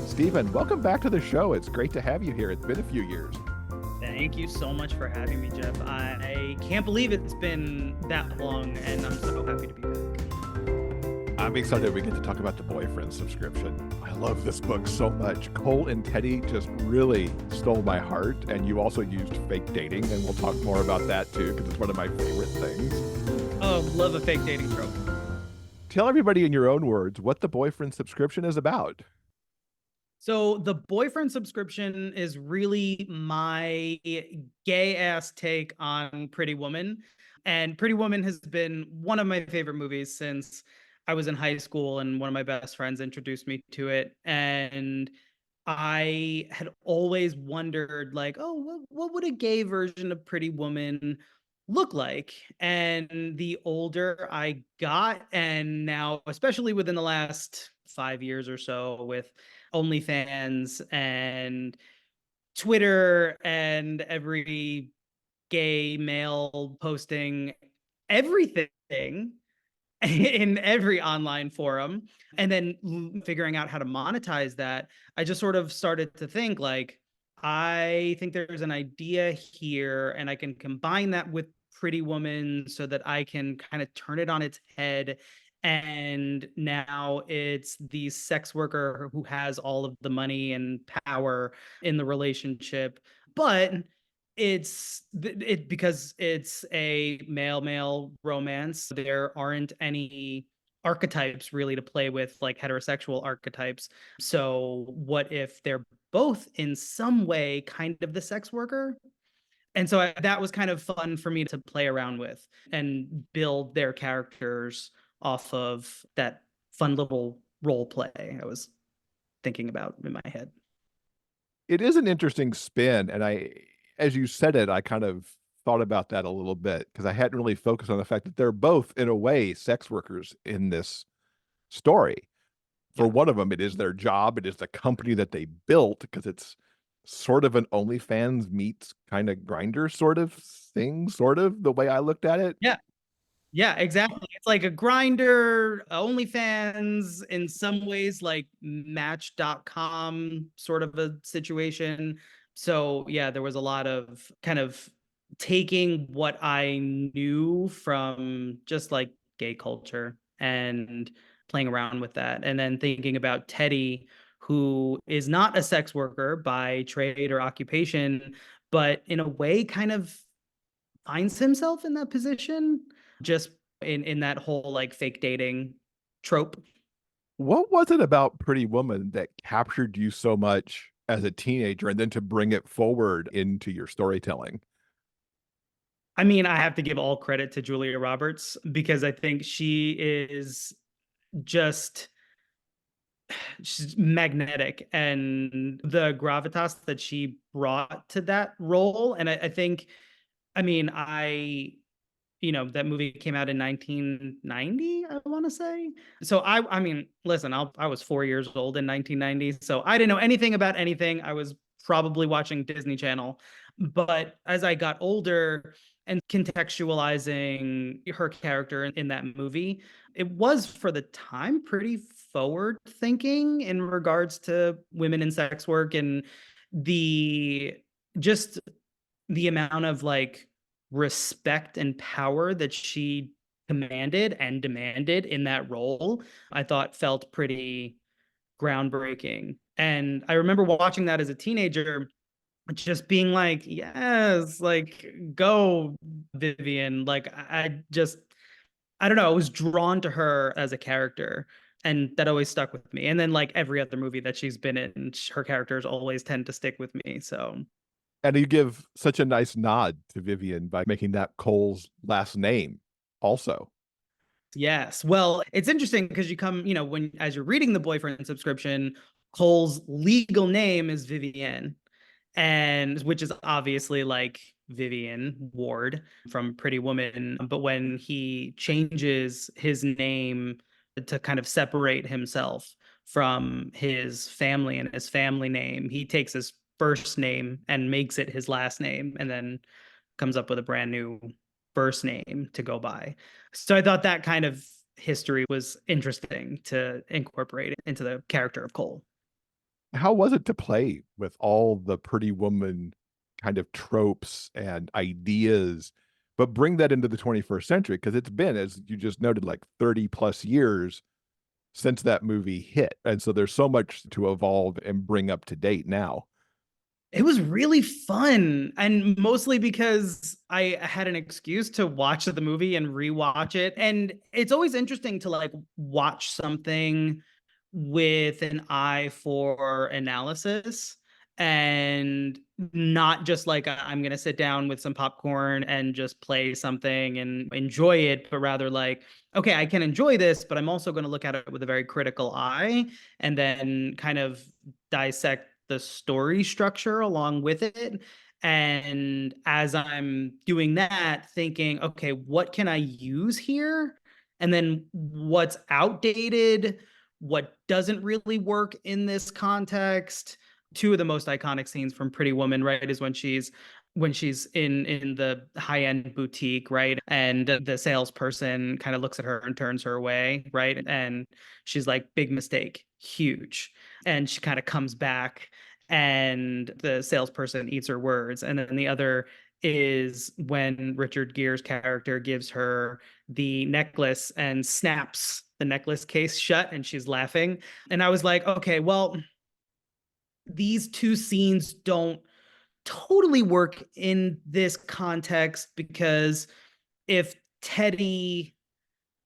Stephen, welcome back to the show. It's great to have you here. It's been a few years. Thank you so much for having me, Jeff. I can't believe it's been that long, and I'm so happy to be back. I'm excited we get to talk about the boyfriend subscription. I love this book so much. Cole and Teddy just really stole my heart, and you also used fake dating, and we'll talk more about that too, because it's one of my favorite things. Oh, love a fake dating trope. Tell everybody in your own words what the boyfriend subscription is about. So the boyfriend subscription is really my gay ass take on Pretty Woman. And Pretty Woman has been one of my favorite movies since I was in high school, and one of my best friends introduced me to it. And I had always wondered, like, oh, what would a gay version of Pretty Woman look like? And the older I got, and now, especially within the last 5 years or so, with OnlyFans and Twitter and every gay male posting everything in every online forum, and then figuring out how to monetize that, I just sort of started to think, like, I think there's an idea here, and I can combine that with Pretty Woman so that I can kind of turn it on its head. And now it's the sex worker who has all of the money and power in the relationship. But because it's a male romance, there aren't any archetypes really to play with, like heterosexual archetypes. So what if they're both in some way kind of the sex worker? And so that was kind of fun for me to play around with and build their characters off of that fun little role play I was thinking about in my head. It is an interesting spin, and as you said it, I kind of thought about that a little bit because I hadn't really focused on the fact that they're both, in a way, sex workers in this story. For Yeah. one of them, it is their job. It is the company that they built because it's sort of an OnlyFans meets kind of grinder sort of thing, sort of the way I looked at it. Yeah. Yeah, exactly. It's like a grinder, OnlyFans, in some ways like Match.com sort of a situation. So yeah, there was a lot of kind of taking what I knew from just like gay culture and playing around with that. And then thinking about Teddy, who is not a sex worker by trade or occupation, but in a way kind of finds himself in that position, just in that whole like fake dating trope. What was it about Pretty Woman that captured you so much as a teenager and then to bring it forward into your storytelling? I mean, I have to give all credit to Julia Roberts because I think she is just she's magnetic, and the gravitas that she brought to that role. And I think, I mean, that movie came out in 1990, I want to say. So I mean, listen, I was 4 years old in 1990, so I didn't know anything about anything. I was probably watching Disney Channel. But as I got older and contextualizing her character in that movie, it was for the time pretty forward thinking in regards to women in sex work, and the just the amount of like respect and power that she commanded and demanded in that role, I thought felt pretty groundbreaking. And I remember watching that as a teenager, just being like, yes, like go, Vivian. Like I don't know, I was drawn to her as a character. And that always stuck with me. And then, like every other movie that she's been in, her characters always tend to stick with me. So And you give such a nice nod to Vivian by making that Cole's last name also. yes. Well, it's interesting because when as you're reading the boyfriend subscription, Cole's legal name is Vivienne, and which is obviously like Vivian Ward from Pretty Woman. But when he changes his name to kind of separate himself from his family and his family name, he takes his first name and makes it his last name, and then comes up with a brand new first name to go by. So I thought that kind of history was interesting to incorporate into the character of Cole. How was it to play with all the Pretty Woman kind of tropes and ideas, but bring that into the 21st century? Because it's been, as you just noted, like 30 plus years since that movie hit. And so there's so much to evolve and bring up to date now. It was really fun, and mostly because I had an excuse to watch the movie and rewatch it. And it's always interesting to like watch something with an eye for analysis and not just like I'm going to sit down with some popcorn and just play something and enjoy it, but rather like, okay, I can enjoy this, but I'm also going to look at it with a very critical eye and then kind of dissect the story structure along with it. And as I'm doing that, thinking, okay, what can I use here? And then what's outdated? What doesn't really work in this context? Two of the most iconic scenes from Pretty Woman, right, is when she's in the high end boutique, right, and the salesperson kind of looks at her and turns her away, right, and she's like, big mistake, huge, and she kind of comes back and the salesperson eats her words. And then the other is when Richard Gere's character gives her the necklace and snaps the necklace case shut and she's laughing. And I was like, okay, well, these two scenes don't totally work in this context because if Teddy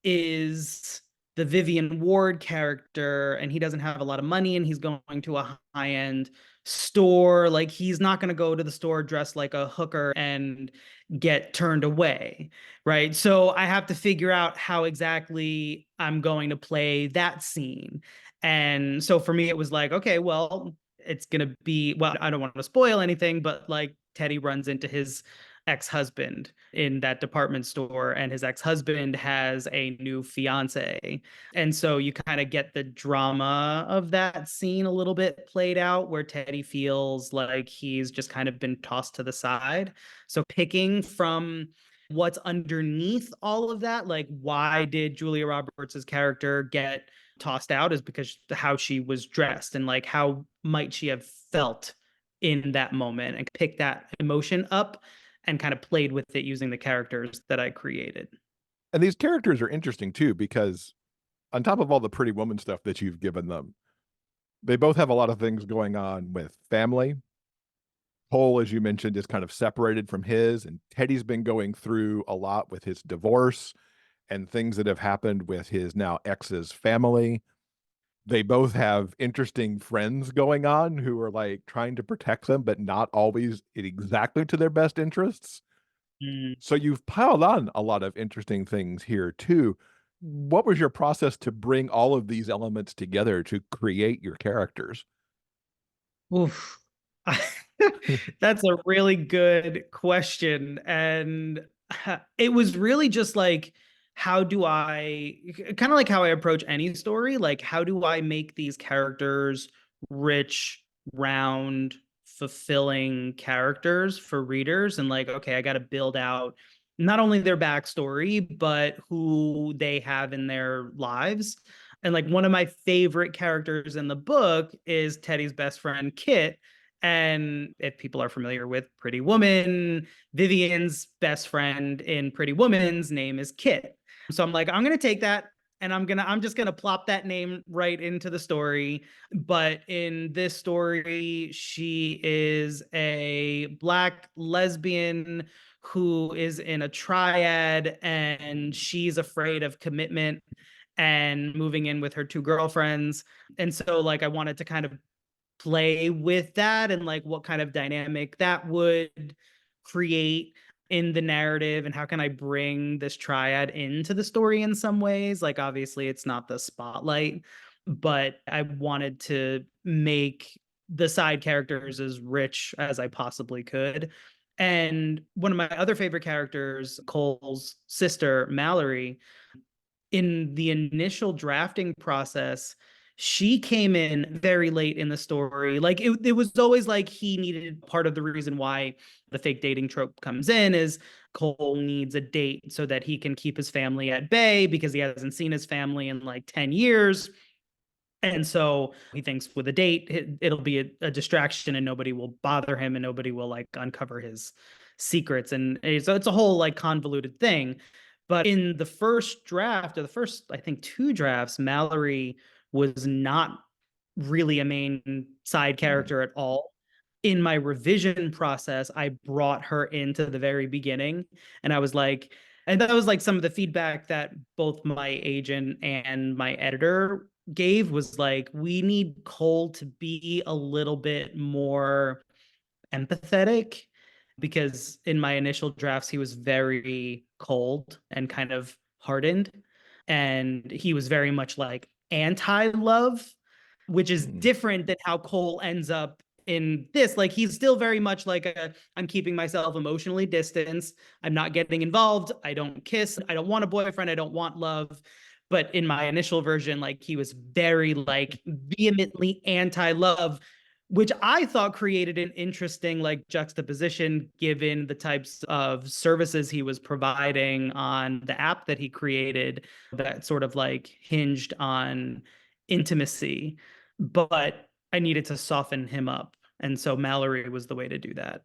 is the Vivian Ward character and he doesn't have a lot of money and he's going to a high end store, like he's not going to go to the store dressed like a hooker and get turned away, right? So I have to figure out how exactly I'm going to play that scene. And so for me it was like, okay, well, it's going to be, well, I don't want to spoil anything, but like Teddy runs into his ex-husband in that department store and his ex-husband has a new fiance, and so you kind of get the drama of that scene a little bit played out where Teddy feels like he's just kind of been tossed to the side. So picking from what's underneath all of that, like why did Julia Roberts's character get tossed out, is because how she was dressed and like how might she have felt in that moment, and pick that emotion up and kind of played with it using the characters that I created. And these characters are interesting too, because on top of all the Pretty Woman stuff that you've given them, they both have a lot of things going on with family. Cole, as you mentioned, is kind of separated from his, and Teddy's been going through a lot with his divorce and things that have happened with his now ex's family. They both have interesting friends going on who are like trying to protect them, but not always exactly to their best interests. Mm. So you've piled on a lot of interesting things here too. What was your process to bring all of these elements together to create your characters? Oof. That's a really good question. And it was really just like, how do I kind of like how I approach any story? Like, how do I make these characters rich, round, fulfilling characters for readers? And like, okay, I got to build out not only their backstory, but who they have in their lives. And like one of my favorite characters in the book is Teddy's best friend, Kit. And if people are familiar with Pretty Woman, Vivian's best friend in Pretty Woman's name is Kit. So I'm like, I'm gonna take that and I'm just gonna plop that name right into the story. But in this story, she is a Black lesbian who is in a triad and she's afraid of commitment and moving in with her two girlfriends. And so like I wanted to kind of play with that and like what kind of dynamic that would create in the narrative, and how can I bring this triad into the story in some ways. Like obviously it's not the spotlight, but I wanted to make the side characters as rich as I possibly could. And one of my other favorite characters, Cole's sister Mallory, in the initial drafting process, she came in very late in the story. Like it was always like he needed part of the reason why the fake dating trope comes in is Cole needs a date so that he can keep his family at bay because he hasn't seen his family in like 10 years. And so he thinks with a date, it'll be a distraction and nobody will bother him and nobody will like uncover his secrets. And so it's a whole like convoluted thing. But in the first draft, or the first, I think, two drafts, Mallory was not really a main side Mm, character at all. In my revision process, I brought her into the very beginning, and I was like, and that was like some of the feedback that both my agent and my editor gave was like, we need Cole to be a little bit more empathetic because in my initial drafts, he was very cold and kind of hardened. And he was very much like anti love, which is mm. different than how Cole ends up in this. Like he's still very much like I'm keeping myself emotionally distanced. I'm not getting involved. I don't kiss. I don't want a boyfriend. I don't want love. But in my initial version, like he was very like vehemently anti-love, which I thought created an interesting like juxtaposition given the types of services he was providing on the app that he created that sort of like hinged on intimacy. But I needed to soften him up. And so Mallory was the way to do that.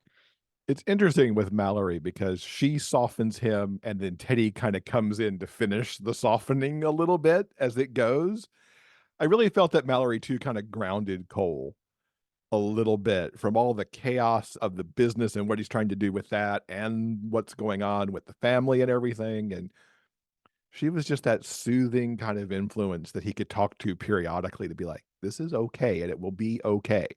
It's interesting with Mallory because she softens him and then Teddy kind of comes in to finish the softening a little bit as it goes. I really felt that Mallory too kind of grounded Cole a little bit from all the chaos of the business and what he's trying to do with that and what's going on with the family and everything. And she was just that soothing kind of influence that he could talk to periodically to be like, this is okay and it will be okay.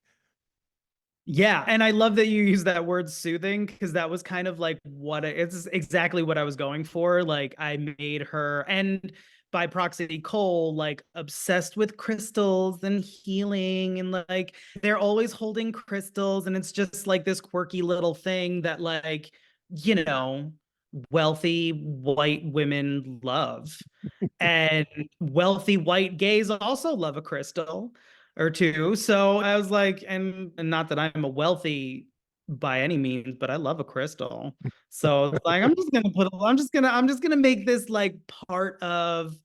Yeah, and I love that you use that word soothing because that was kind of like it's exactly what I was going for. Like I made her and by proxy Cole like obsessed with crystals and healing and like they're always holding crystals and it's just like this quirky little thing that like you know wealthy white women love. And wealthy white gays also love a crystal or two. So I was like, and not that I'm a wealthy by any means, but I love a crystal. So it's like I'm just gonna make this like part of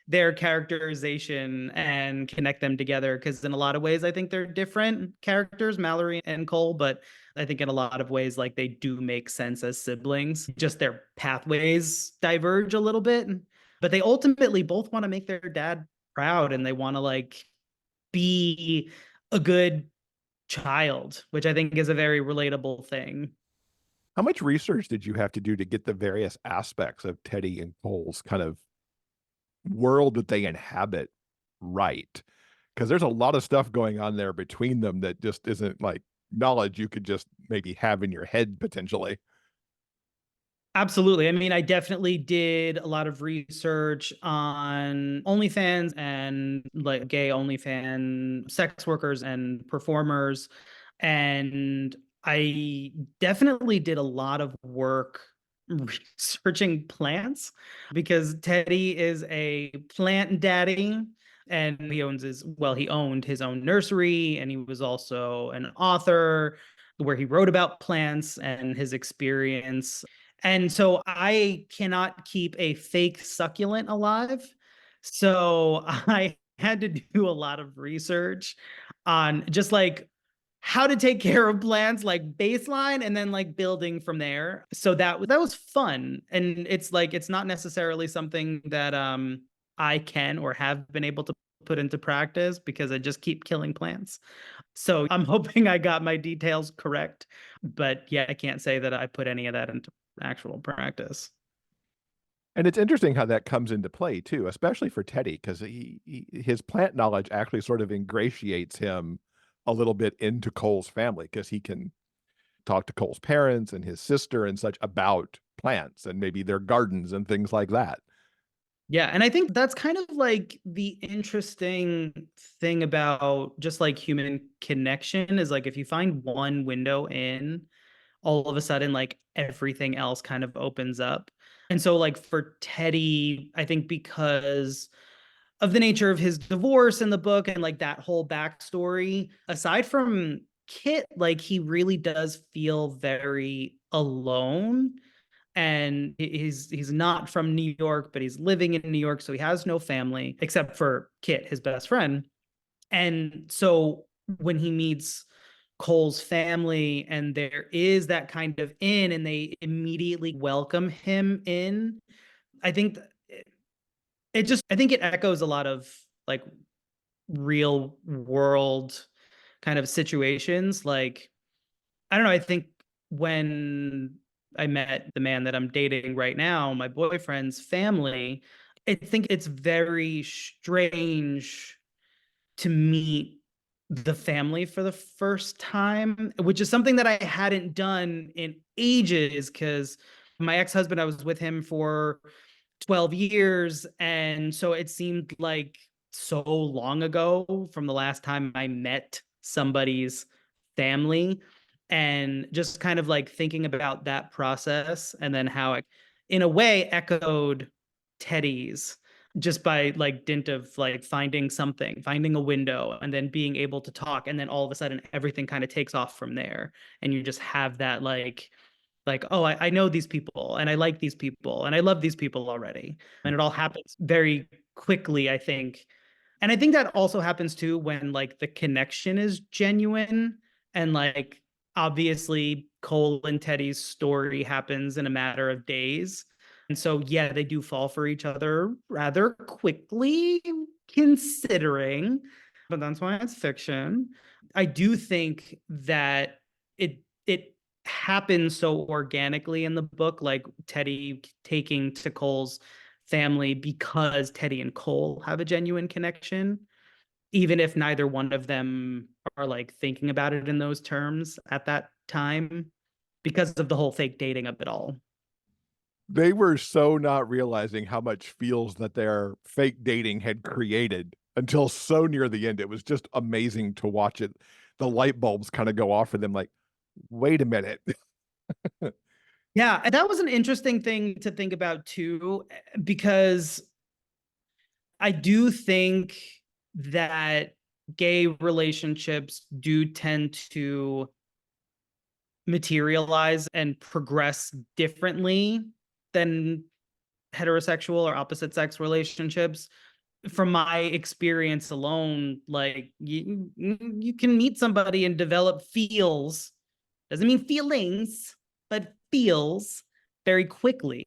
their characterization and connect them together because in a lot of ways I think they're different characters, Mallory and Cole, but I think in a lot of ways like they do make sense as siblings. Just their pathways diverge a little bit, but they ultimately both want to make their dad proud and they want to like be a good child, which I think is a very relatable thing. How much research did you have to do to get the various aspects of Teddy and Cole's kind of world that they inhabit right? Because there's a lot of stuff going on there between them that just isn't like knowledge you could just maybe have in your head potentially. Absolutely. I mean, I definitely did a lot of research on OnlyFans and like gay OnlyFans sex workers and performers. And I definitely did a lot of work researching plants because Teddy is a plant daddy and he owned his own nursery and he was also an author where he wrote about plants and his experience. And so I cannot keep a fake succulent alive. So I had to do a lot of research on just like how to take care of plants, like baseline, and then like building from there. So that was fun. And it's like it's not necessarily something that I can or have been able to put into practice because I just keep killing plants. So I'm hoping I got my details correct. But yeah, I can't say that I put any of that into actual practice. And it's interesting how that comes into play too, especially for Teddy, because his plant knowledge actually sort of ingratiates him a little bit into Cole's family because he can talk to Cole's parents and his sister and such about plants and maybe their gardens and things like that. Yeah, and I think that's kind of like the interesting thing about just like human connection is like if you find one window in, all of a sudden like everything else kind of opens up. And so like for Teddy, I think because of the nature of his divorce in the book and like that whole backstory. Aside from Kit, like he really does feel very alone, and he's not from New York, but he's living in New York, so he has no family except for Kit, his best friend. And so when he meets Cole's family and there is that kind of in and they immediately welcome him in, I think it just I think it echoes a lot of like real world kind of situations. Like, I don't know, I think when I met the man that I'm dating right now, my boyfriend's family, I think it's very strange to meet the family for the first time, which is something that I hadn't done in ages because my ex-husband, I was with him for 12 years. And so it seemed like so long ago from the last time I met somebody's family. And just kind of like thinking about that process and then how it, in a way, echoed Teddy's just by like dint of like finding something, finding a window, and then being able to talk. And then all of a sudden, everything kind of takes off from there. And you just have that like, oh, I know these people and I like these people and I love these people already. And it all happens very quickly, I think. And I think that also happens too when like the connection is genuine and like obviously Cole and Teddy's story happens in a matter of days. And so, yeah, they do fall for each other rather quickly, considering, but that's why it's fiction. I do think that it happens so organically in the book, like Teddy taking to Cole's family because Teddy and Cole have a genuine connection, even if neither one of them are like thinking about it in those terms at that time because of the whole fake dating of it all. They were so not realizing how much feels that their fake dating had created until so near the end. It was just amazing to watch it. The light bulbs kind of go off for them like, wait a minute. Yeah, that was an interesting thing to think about too, because I do think that gay relationships do tend to materialize and progress differently than heterosexual or opposite sex relationships. From my experience alone, like you can meet somebody and develop feels, doesn't mean feelings, but feels very quickly.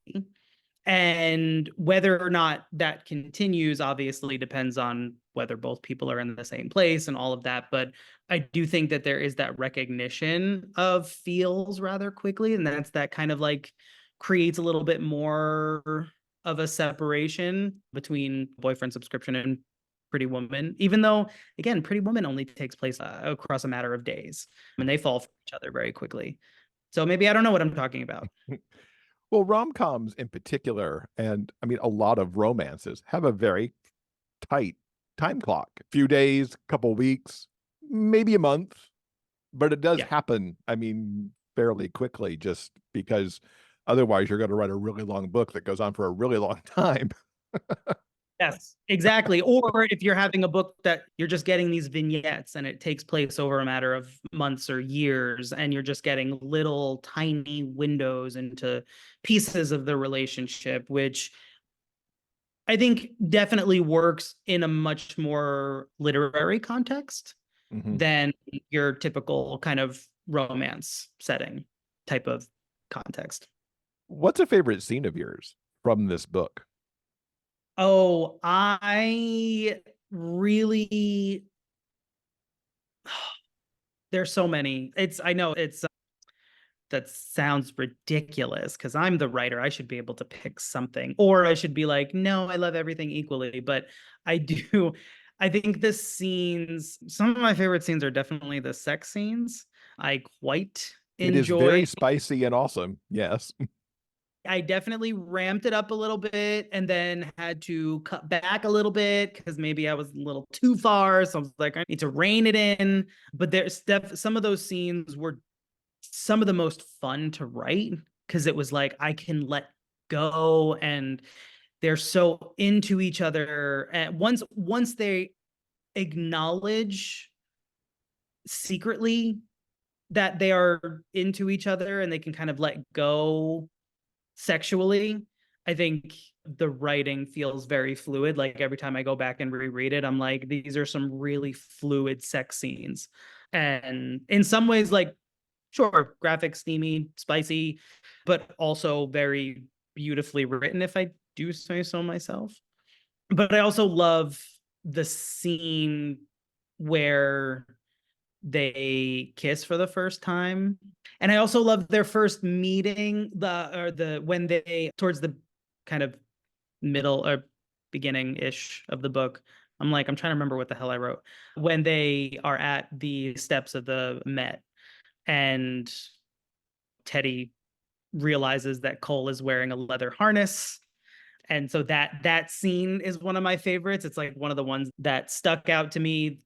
And whether or not that continues obviously depends on whether both people are in the same place and all of that. But I do think that there is that recognition of feels rather quickly. And that kind of like creates a little bit more of a separation between boyfriend subscription and Pretty Woman, even though, again, Pretty Woman only takes place across a matter of days and they fall for each other very quickly. So maybe I don't know what I'm talking about. Well, rom-coms in particular, and I mean, a lot of romances have a very tight time clock. A few days, couple weeks, maybe a month, but it does Yeah. happen, I mean, fairly quickly just because otherwise you're going to write a really long book that goes on for a really long time. Yes, exactly. Or if you're having a book that you're just getting these vignettes and it takes place over a matter of months or years, and you're just getting little tiny windows into pieces of the relationship, which I think definitely works in a much more literary context Mhm. than your typical kind of romance setting type of context. What's a favorite scene of yours from this book? Oh, I really there's so many. It's I know it's that sounds ridiculous because I'm the writer. I should be able to pick something, or I should be like, no, I love everything equally. But I do. I think the scenes, some of my favorite scenes are definitely the sex scenes. I quite It is enjoy. very spicy and awesome. Yes. I definitely ramped it up a little bit and then had to cut back a little bit because maybe I was a little too far. So I was like, I need to rein it in. But some of those scenes were some of the most fun to write because it was like I can let go and they're so into each other, and once they acknowledge secretly that they are into each other and they can kind of let go sexually, I think the writing feels very fluid. Like every time I go back and reread it, I'm like, these are some really fluid sex scenes. And in some ways, like, sure, graphic, steamy, spicy, but also very beautifully written, if I do say so myself. But I also love the scene where they kiss for the first time. And I also love their first meeting, the when they towards the kind of middle or beginning ish of the book. I'm trying to remember what the hell I wrote. When they are at the steps of the Met and Teddy realizes that Cole is wearing a leather harness. And so that scene is one of my favorites. It's like one of the ones that stuck out to me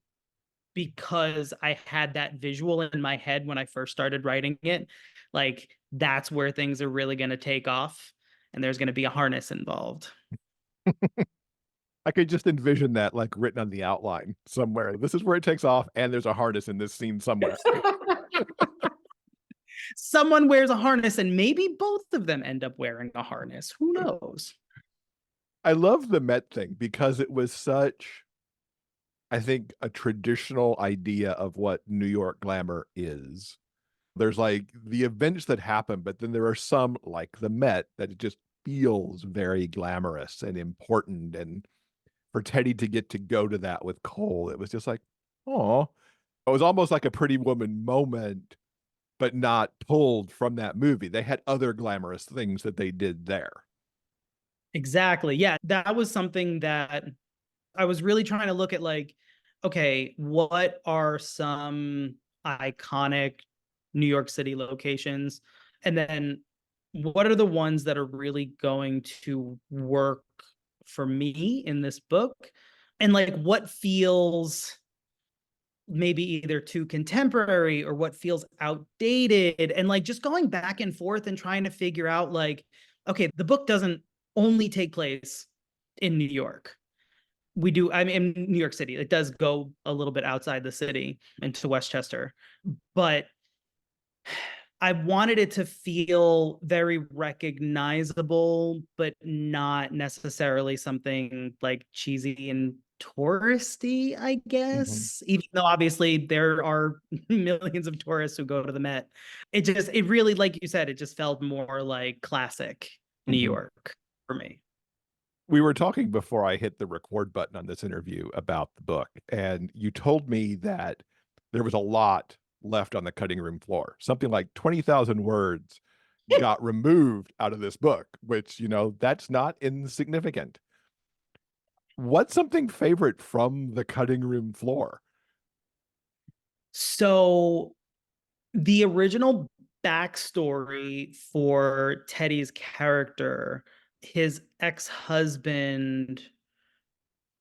because I had that visual in my head when I first started writing it. Like that's where things are really going to take off and there's going to be a harness involved. I could just envision that like written on the outline somewhere. This is where it takes off, and there's a harness in this scene somewhere. Someone wears a harness and maybe both of them end up wearing a harness. Who knows? I love the Met thing because it was such, I think, a traditional idea of what New York glamour is. There's like the events that happen, but then there are some like the Met that it just feels very glamorous and important. And for Teddy to get to go to that with Cole, it was just like, oh, it was almost like a Pretty Woman moment, but not pulled from that movie. They had other glamorous things that they did there. Exactly. Yeah, that was something that I was really trying to look at, like, okay, what are some iconic New York City locations? And then what are the ones that are really going to work for me in this book? And like what feels maybe either too contemporary or what feels outdated, and like just going back and forth and trying to figure out, like, okay, the book doesn't only take place in New York. We do, I mean, in New York City, it does go a little bit outside the city into Westchester, but I wanted it to feel very recognizable, but not necessarily something like cheesy and touristy, I Mhm. guess. Even though obviously there are millions of tourists who go to the Met. It really, like you said, it just felt more like classic New Mhm. York for me. We were talking before I hit the record button on this interview about the book, and you told me that there was a lot left on the cutting room floor. Something like 20,000 words got removed out of this book, which, that's not insignificant. What's something favorite from the cutting room floor? So the original backstory for Teddy's character, his ex-husband,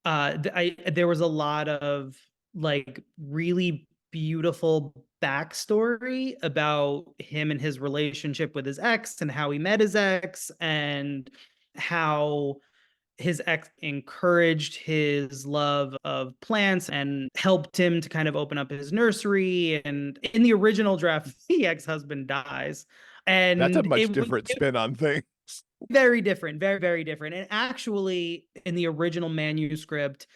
there was a lot of like really beautiful backstory about him and his relationship with his ex and how he met his ex and how his ex encouraged his love of plants and helped him to kind of open up his nursery. And in the original draft, the ex-husband dies. That's a And much different spin on things. very different, very, very different. And actually, in the original manuscript,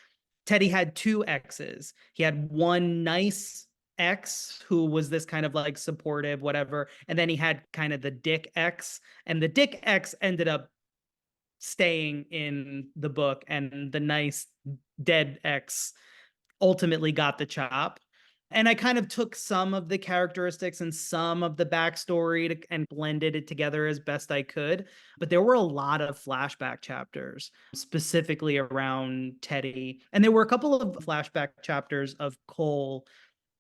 Teddy had two exes. He had one nice ex who was this kind of like supportive, whatever. And then he had kind of the dick ex. And the dick ex ended up staying in the book. And the nice dead ex ultimately got the chop. And I kind of took some of the characteristics and some of the backstory and blended it together as best I could. But there were a lot of flashback chapters specifically around Teddy. And there were a couple of flashback chapters of Cole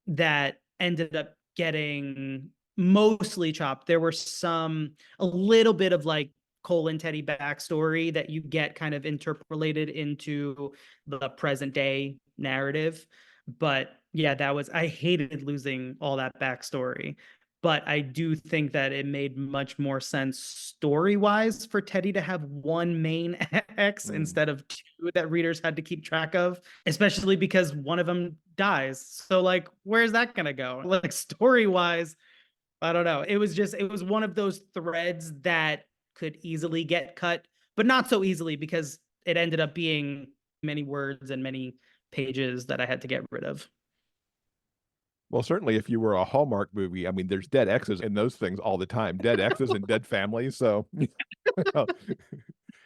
that ended up getting mostly chopped. There were a little bit of like Cole and Teddy backstory that you get kind of interpolated into the present day narrative. But yeah, I hated losing all that backstory. But I do think that it made much more sense story-wise for Teddy to have one main X Mm. instead of two that readers had to keep track of, especially because one of them dies. So like, where's that gonna go? Like story-wise, I don't know. It was one of those threads that could easily get cut, but not so easily because it ended up being many words and many pages that I had to get rid of. Well, certainly if you were a Hallmark movie, I mean, there's dead exes in those things all the time, dead exes and dead families. So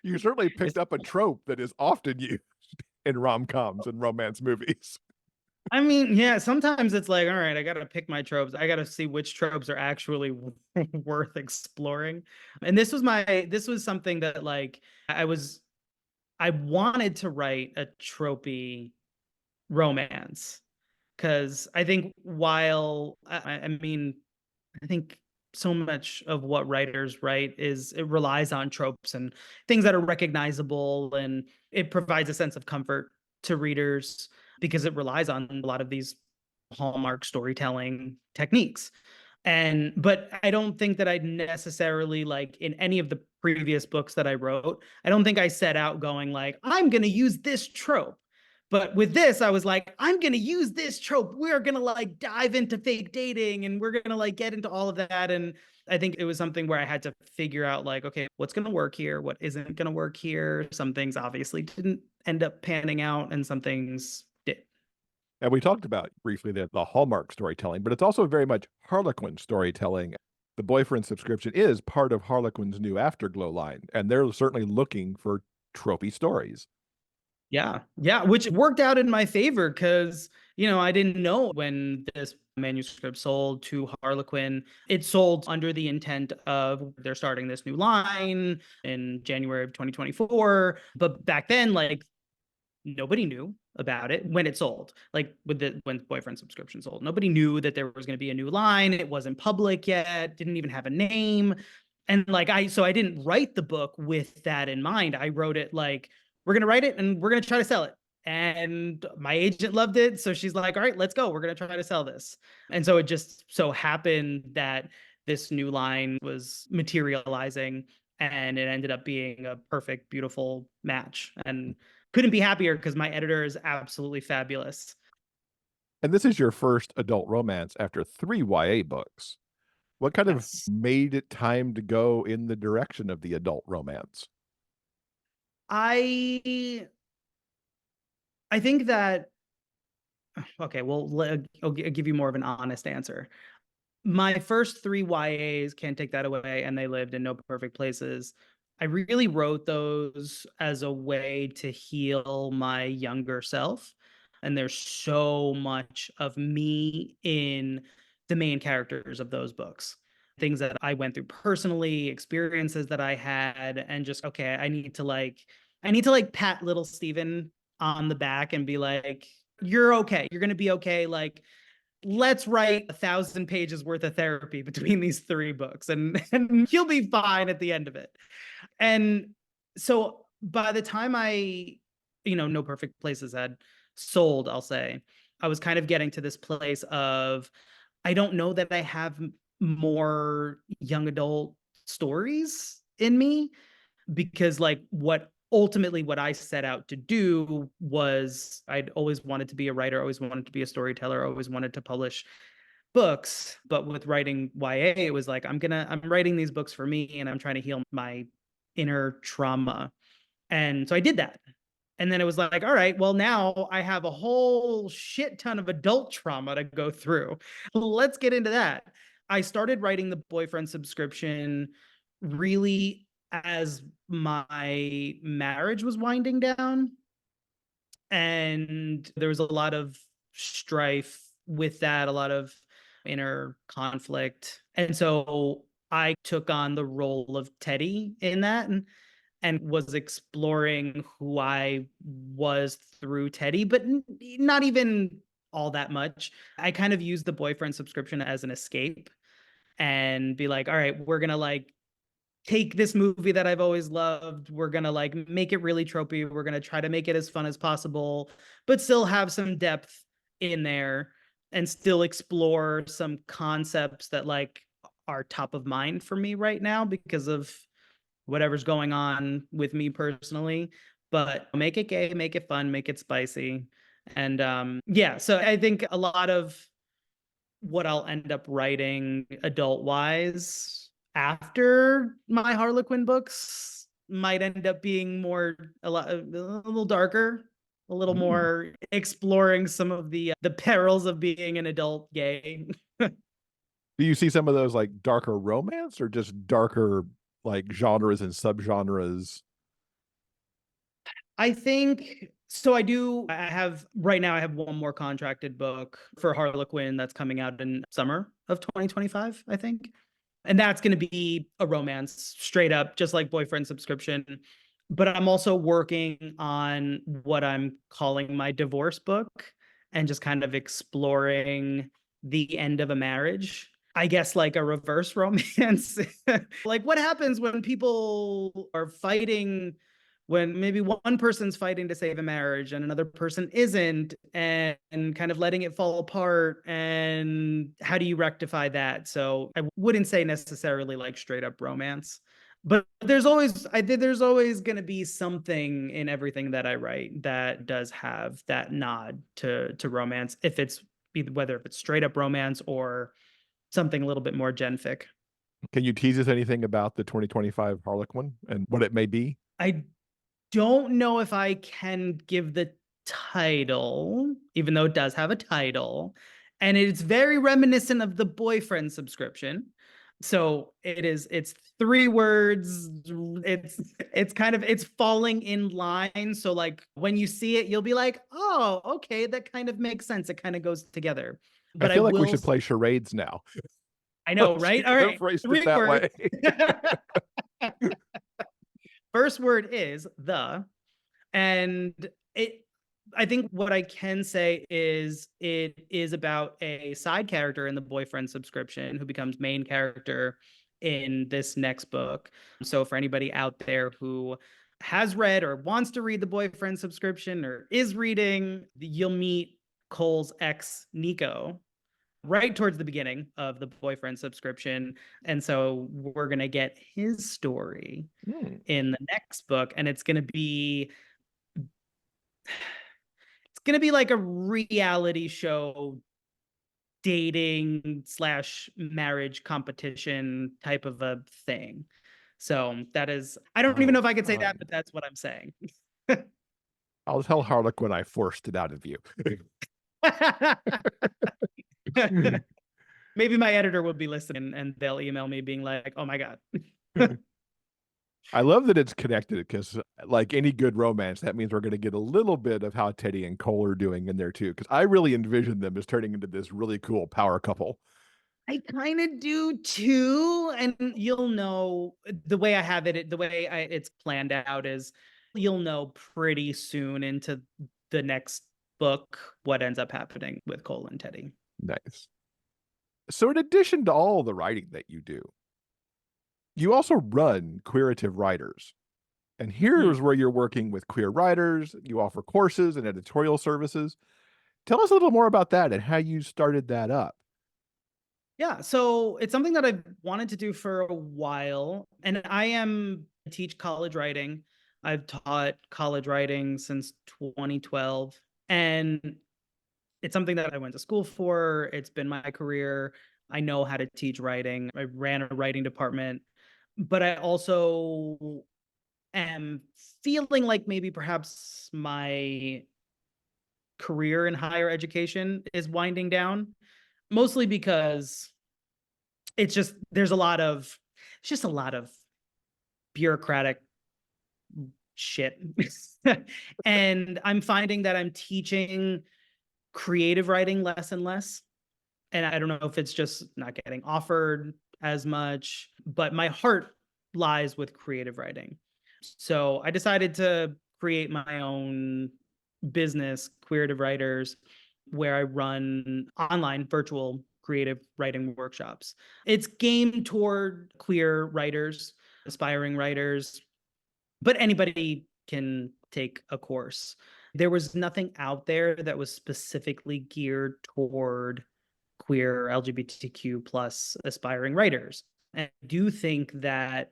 you certainly picked up a trope that is often used in rom-coms and romance movies. I mean, yeah, sometimes it's like, all right, I got to pick my tropes. I got to see which tropes are actually worth exploring. And this was something that like I wanted to write a tropey romance because I think while I mean, I think so much of what writers write is it relies on tropes and things that are recognizable, and it provides a sense of comfort to readers because it relies on a lot of these hallmark storytelling techniques. And but I don't think that I necessarily like in any of the previous books that I wrote, I don't think I set out going like I'm going to use this trope. But with this, I was like, I'm going to use this trope. We're going to like dive into fake dating and we're going to like get into all of that. And I think it was something where I had to figure out like, okay, what's going to work here? What isn't going to work here? Some things obviously didn't end up panning out and some things did. And we talked about briefly the Hallmark storytelling, but it's also very much Harlequin storytelling. The boyfriend subscription is part of Harlequin's new Afterglow line, and they're certainly looking for tropey stories. Yeah. Yeah. Which worked out in my favor because, you know, I didn't know when this manuscript sold to Harlequin. It sold under the intent of they're starting this new line in January of 2024. But back then, like, nobody knew about it when it sold. Like with the when boyfriend subscription sold, nobody knew that there was going to be a new line. It wasn't public yet, didn't even have a name. And like I didn't write the book with that in mind. I wrote it like we're going to write it and we're going to try to sell it. And my agent loved it, so she's like, "All right, let's go. We're going to try to sell this." And so it just so happened that this new line was materializing and it ended up being a perfect beautiful match. And couldn't be happier because my editor is absolutely fabulous. And this is your first adult romance after 3 YA books. What kind of Yes. made it time to go in the direction of the adult romance? I I think that okay, well, I'll give you more of an honest answer. My first three YAs, Can't Take That Away, and They Lived in No Perfect Places. I really wrote those as a way to heal my younger self. And there's so much of me in the main characters of those books. Things that I went through personally, experiences that I had, and just, okay, I need to like pat little Steven on the back and be like, you're okay. You're going to be okay. Like, let's write 1,000 pages worth of therapy between these three books and you'll be fine at the end of it. And so by the time No Perfect Places had sold, I'll say, I was kind of getting to this place of, I don't know that I have more young adult stories in me because like what I set out to do was I'd always wanted to be a writer, always wanted to be a storyteller, always wanted to publish books. But with writing YA, it was like I'm writing these books for me and I'm trying to heal my inner trauma. And so I did that. And then it was like, all right, well, now I have a whole shit ton of adult trauma to go through. Let's get into that. I started writing the boyfriend subscription really as my marriage was winding down. And there was a lot of strife with that, a lot of inner conflict. And so I took on the role of Teddy in that and was exploring who I was through Teddy, but not even all that much. I kind of used the boyfriend subscription as an escape and be like, all right, we're going to like take this movie that I've always loved. We're going to like make it really tropey. We're going to try to make it as fun as possible, but still have some depth in there. and still explore some concepts that like are top of mind for me right now because of whatever's going on with me personally. But make it gay, make it fun, make it spicy. And yeah, so I think a lot of what I'll end up writing adult wise after my Harlequin books might end up being more a little darker, a little Mm. more exploring some of the perils of being an adult gay. Do you see some of those like darker romance or just darker like genres and subgenres? I think so. I do. I have right now. I have one more contracted book for Harlequin that's coming out in summer of 2025, I think. And that's going to be a romance straight up, just like Boyfriend Subscription. But I'm also working on what I'm calling my divorce book and just kind of exploring the end of a marriage. I guess like a reverse romance. Like what happens when people are fighting, when maybe one person's fighting to save a marriage and another person isn't, and kind of letting it fall apart, and how do you rectify that? So I wouldn't say necessarily like straight up romance, but I think there's always going to be something in everything that I write that does have that nod to romance, if it's whether if it's straight up romance or something a little bit more genfic. Can you tease us anything about the 2025 Harlequin and what it may be? I don't know if I can give the title, even though it does have a title, and it's very reminiscent of the Boyfriend Subscription. So it's 3 words. It's kind of it's falling in line. So like when you see it, you'll be like, oh, okay, that kind of makes sense. It kind of goes together. I But I feel like we will should play charades now. I know, You right? All could have right. phrased it Three that words. way. First word is the, and it I think what I can say is it is about a side character in the Boyfriend Subscription who becomes main character in this next book. So for anybody out there who has read or wants to read the Boyfriend Subscription or is reading, you'll meet Cole's ex Nico right towards the beginning of the Boyfriend Subscription. And so we're going to get his story Hmm. in the next book, and it's gonna be like a reality show dating slash marriage competition type of a thing. So that is, I don't even Oh, know if I could say that, fun. but that's what I'm saying. I'll tell Harlequin I forced it out of you. Maybe my editor will be listening and they'll email me being like, oh my God. I love that it's connected because, like any good romance, that means we're going to get a little bit of how Teddy and Cole are doing in there too. Because I really envision them as turning into this really cool power couple. I kind of do too. And you'll know the way I have it, it's planned out is you'll know pretty soon into the next book what ends up happening with Cole and Teddy. Nice. So, in addition to all the writing that you do, you also run Queerative Writers. And Hmm. here's where you're working with queer writers. You offer courses and editorial services. Tell us a little more about that and how you started that up. Yeah, so it's something that I've wanted to do for a while. And I teach college writing. I've taught college writing since 2012. And it's something that I went to school for. It's been my career. I know how to teach writing. I ran a writing department, but I also am feeling like maybe perhaps my career in higher education is winding down, mostly because it's just a lot of bureaucratic shit. And I'm finding that I'm teaching creative writing less and less. And I don't know if it's just not getting offered as much, but my heart lies with creative writing. So I decided to create my own business, Creative Writers, where I run online virtual creative writing workshops. It's aimed toward queer writers, aspiring writers, but anybody can take a course. There was nothing out there that was specifically geared toward queer LGBTQ plus aspiring writers. And I do think that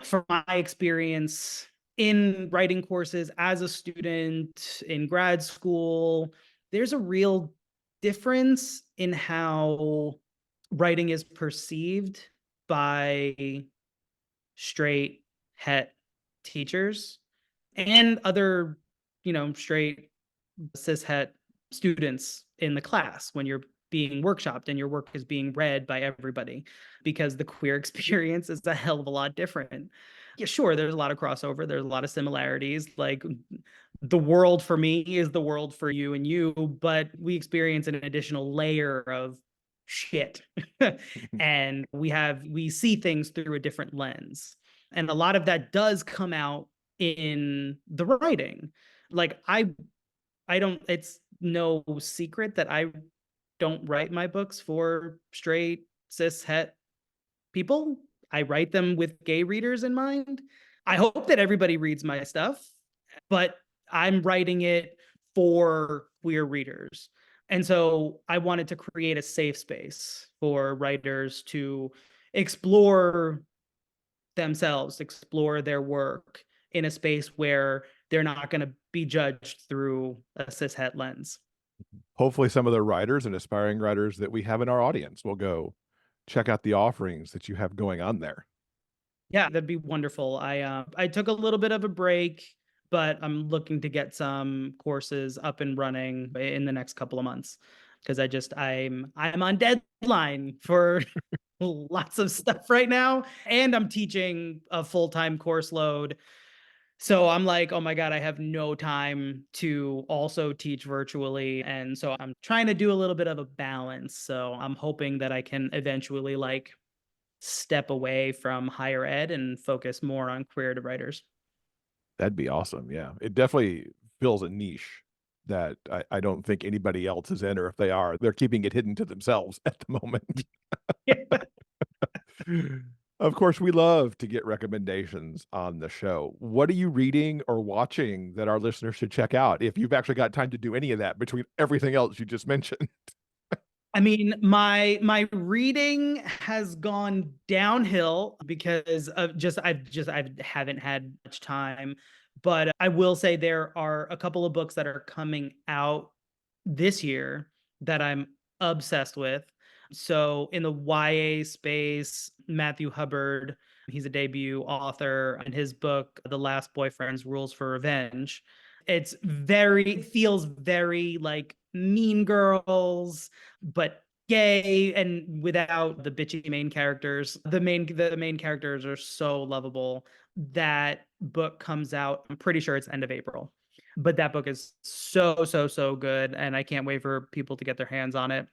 from my experience in writing courses as a student in grad school, there's a real difference in how writing is perceived by straight het teachers and other, straight cis het students in the class when you're being workshopped and your work is being read by everybody, because the queer experience is a hell of a lot different. Yeah, sure, there's a lot of crossover, there's a lot of similarities. Like, the world for me is the world for you and you, but we experience an additional layer of shit. And we see things through a different lens. And a lot of that does come out in the writing. Like, I don't, it's no secret that I don't write my books for straight cis het people. I write them with gay readers in mind. I hope that everybody reads my stuff, but I'm writing it for queer readers. And so I wanted to create a safe space for writers to explore themselves, explore their work in a space where they're not going to be judged through a cishet lens. Hopefully some of the writers and aspiring writers that we have in our audience will go check out the offerings that you have going on there. Yeah, that'd be wonderful. I took a little bit of a break, but I'm looking to get some courses up and running in the next couple of months, because I'm on deadline for lots of stuff right now, and I'm teaching a full-time course load. So I'm like, oh my God, I have no time to also teach virtually. And so I'm trying to do a little bit of a balance. So I'm hoping that I can eventually like step away from higher ed and focus more on creative writers. That'd be awesome. Yeah. It definitely fills a niche that I don't think anybody else is in, or if they are, they're keeping it hidden to themselves at the moment. Of course, we love to get recommendations on the show. What are you reading or watching that our listeners should check out if you've actually got time to do any of that between everything else you just mentioned? I mean, my reading has gone downhill because of I haven't had much time. But I will say there are a couple of books that are coming out this year that I'm obsessed with. So in the YA space, Matthew Hubbard, he's a debut author, and his book, The Last Boyfriend's Rules for Revenge. It feels very like Mean Girls, but gay and without the bitchy main characters. The main characters are so lovable. That book comes out, I'm pretty sure it's end of April. But that book is so good, and I can't wait for people to get their hands on it.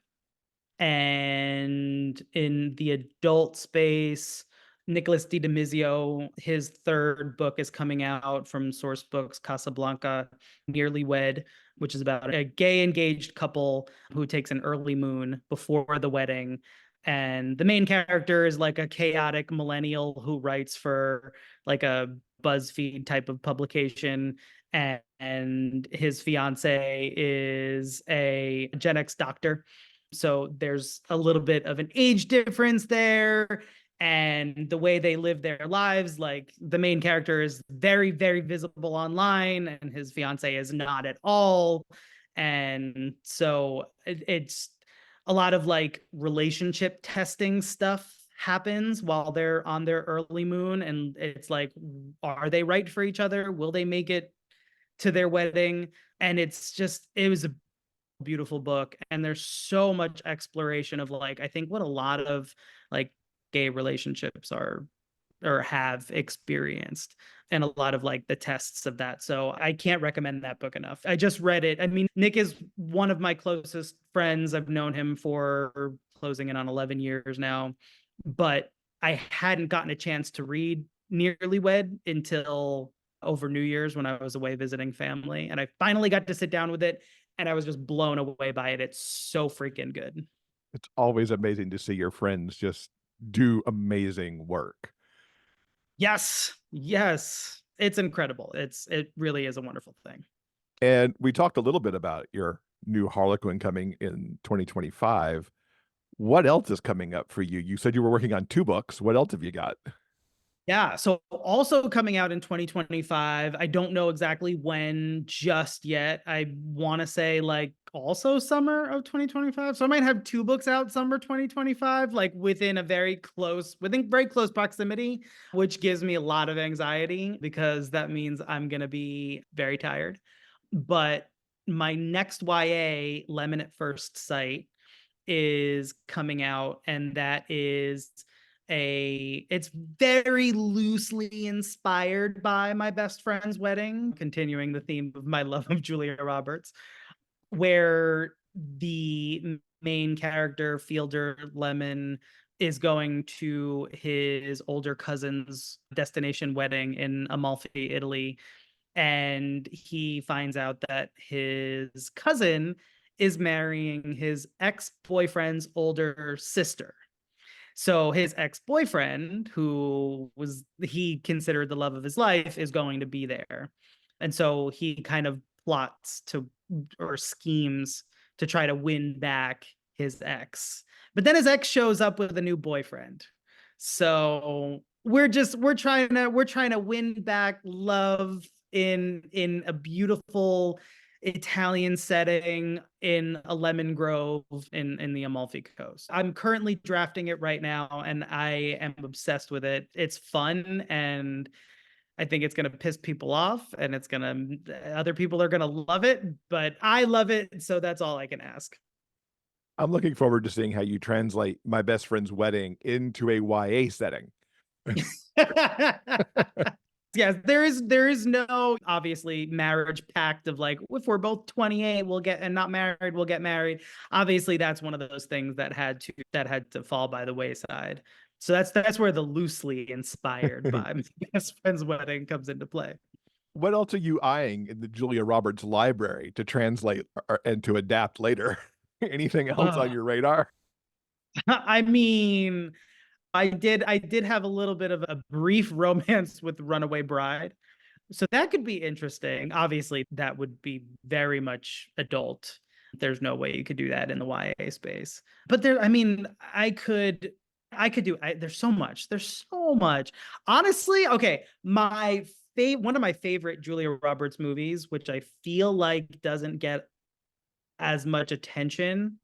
And in the adult space, Nicholas Di Demizio, his third book is coming out from Source Books, Casablanca, Nearly Wed, which is about a gay engaged couple who takes an early moon before the wedding. And the main character is like a chaotic millennial who writes for like a BuzzFeed type of publication. And his fiance is a Gen X doctor, so there's a little bit of an age difference there. And the way they live their lives, like the main character is very visible online, and his fiance is not at all. And so it's a lot of like relationship testing stuff happens while they're on their early moon. And it's like, are they right for each other? Will they make it to their wedding? And it was a beautiful book, and there's so much exploration of like, I think what a lot of like gay relationships are or have experienced, and a lot of like the tests of that. So I can't recommend that book enough. I just read it. I mean, Nick is one of my closest friends. I've known him for closing in on 11 years now, but I hadn't gotten a chance to read Nearly Wed until over New Year's when I was away visiting family. And I finally got to sit down with it, and I was just blown away by it. It's so freaking good. It's always amazing to see your friends just do amazing work. Yes. Yes. It's incredible. It really is a wonderful thing. And we talked a little bit about your new Harlequin coming in 2025. What else is coming up for you? You said you were working on 2 books. What else have you got? Yeah, so also coming out in 2025. I don't know exactly when just yet. I want to say like also summer of 2025. So I might have 2 books out summer 2025, like within very close proximity, which gives me a lot of anxiety because that means I'm going to be very tired. But my next YA, Lemon at First Sight, is coming out, and that is it's very loosely inspired by My Best Friend's Wedding, continuing the theme of my love of Julia Roberts, where the main character, Fielder Lemon, is going to his older cousin's destination wedding in Amalfi, Italy, and he finds out that his cousin is marrying his ex-boyfriend's older sister. So his ex-boyfriend, who was he considered the love of his life, is going to be there. And so he kind of plots to or schemes to try to win back his ex. But then his ex shows up with a new boyfriend. So we're trying to win back love in a beautiful Italian setting in a lemon grove in the Amalfi Coast. I'm currently drafting it right now, and I am obsessed with it. It's fun, and I think it's going to piss people off, and other people are going to love it, but I love it, so that's all I can ask. I'm looking forward to seeing how you translate My Best Friend's Wedding into a YA setting. Yes, there is no obviously marriage pact of like if we're both 28 we'll get and not married we'll get married. Obviously that's one of those things that had to fall by the wayside. So that's where the loosely inspired by My Best Friend's Wedding comes into play. What else are you eyeing in the Julia Roberts library to translate and to adapt later? Anything else on Ugh. your radar? I mean, I did have a little bit of a brief romance with Runaway Bride. So that could be interesting. Obviously, that would be very much adult. There's no way you could do that in the YA space. But I mean, there's so much. There's so much. Honestly, okay, one of my favorite Julia Roberts movies, which I feel like doesn't get as much attention,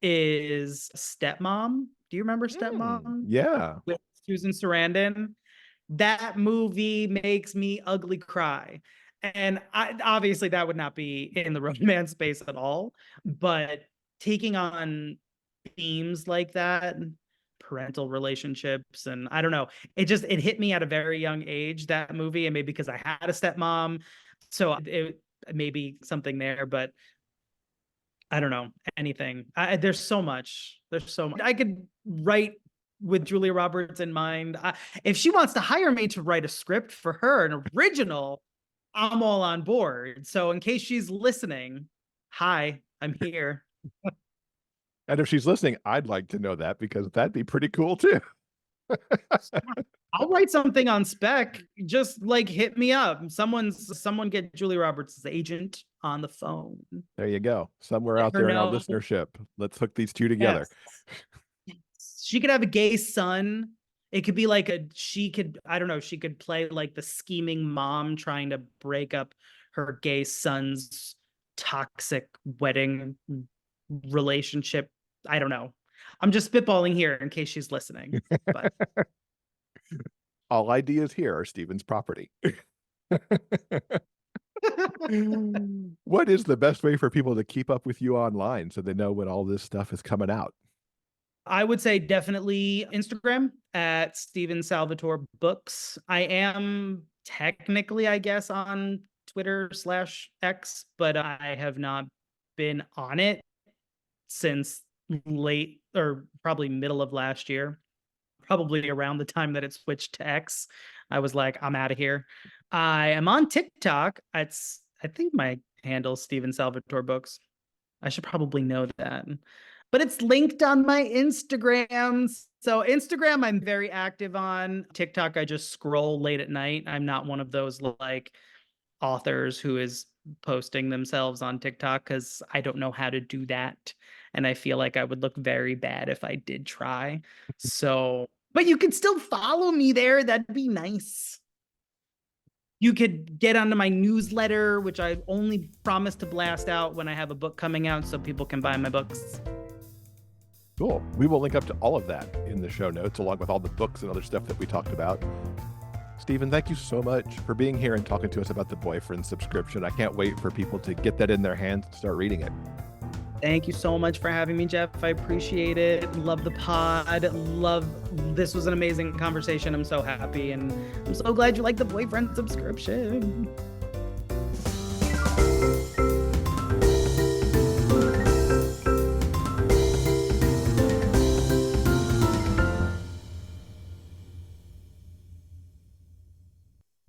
is Stepmom. Do you remember Stepmom Yeah. with Susan Sarandon? That movie makes me ugly cry. And obviously that would not be in the romance space at all, but taking on themes like that, parental relationships, and I don't know, it hit me at a very young age, that movie, and maybe because I had a stepmom, so it maybe something there, but I don't know anything. There's so much. There's so much. I could write with Julia Roberts in mind. If she wants to hire me to write a script for her, an original, I'm all on board. So in case she's listening, hi, I'm here. And if she's listening, I'd like to know that because that'd be pretty cool too. I'll write something on spec. Just like hit me up. Someone get Julia Roberts' agent on the phone. There you go. Somewhere Let out her there in our know. listenership. Let's hook these two together. Yes. She could have a gay son. It could be like I don't know, she could play like the scheming mom trying to break up her gay son's toxic wedding relationship. I don't know. I'm just spitballing here in case she's listening. But All ideas here are Stephen's property. What is the best way for people to keep up with you online so they know when all this stuff is coming out? I would say definitely Instagram at Steven Salvatore Books. I am technically, I guess, on Twitter/X, but I have not been on it since late or probably middle of last year, probably around the time that it switched to X. I was like, I'm out of here. I am on TikTok. I think my handle is Steven Salvatore Books. I should probably know that. But it's linked on my Instagram. So Instagram, I'm very active on. TikTok, I just scroll late at night. I'm not one of those like authors who is posting themselves on TikTok because I don't know how to do that. And I feel like I would look very bad if I did try. So, but you could still follow me there. That'd be nice. You could get onto my newsletter, which I only promise to blast out when I have a book coming out so people can buy my books. Cool. We will link up to all of that in the show notes, along with all the books and other stuff that we talked about. Stephen, thank you so much for being here and talking to us about the boyfriend subscription. I can't wait for people to get that in their hands and start reading it. Thank you so much for having me, Jeff. I appreciate it. Love the pod. This was an amazing conversation. I'm so happy, and I'm so glad you like the boyfriend subscription.